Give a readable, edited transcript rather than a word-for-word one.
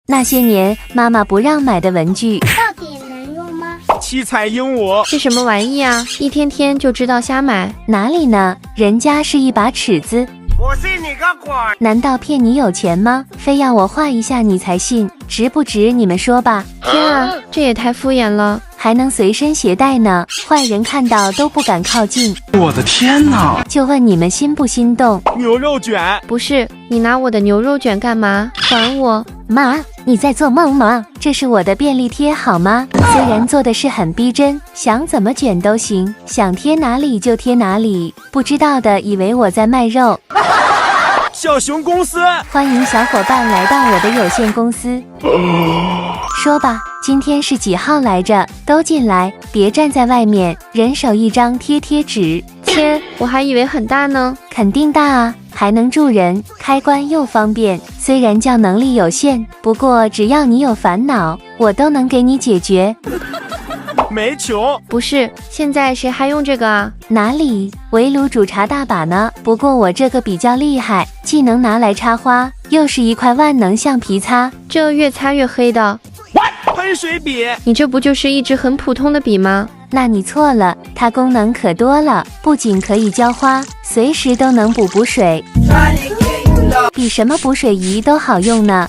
那些年妈妈不让买的文具，到底能用吗？七彩鹦鹉是什么玩意啊？一天天就知道瞎买。哪里呢？人家是一把尺子。我信你个鬼！难道骗你有钱吗？非要我画一下你才信？值不值？你们说吧。天啊，这也太敷衍了。还能随身携带呢，坏人看到都不敢靠近。我的天哪！就问你们心不心动？牛肉卷不是，你拿我的牛肉卷干嘛？还我！妈，你在做梦吗？这是我的便利贴好吗？虽然做的是很逼真，想怎么卷都行，想贴哪里就贴哪里。不知道的以为我在卖肉。小熊公司，欢迎小伙伴来到我的有限公司。说吧，今天是几号来着？都进来，别站在外面，人手一张贴纸。天，我还以为很大呢。肯定大啊，还能住人，开关又方便。虽然叫能力有限，不过只要你有烦恼，我都能给你解决。煤球不是，现在谁还用这个啊？哪里，围炉煮茶大把呢。不过我这个比较厉害，既能拿来插花，又是一块万能橡皮擦，这越擦越黑的。喷水笔，你这不就是一支很普通的笔吗？那你错了，它功能可多了，不仅可以浇花，随时都能补水，比什么补水仪都好用呢。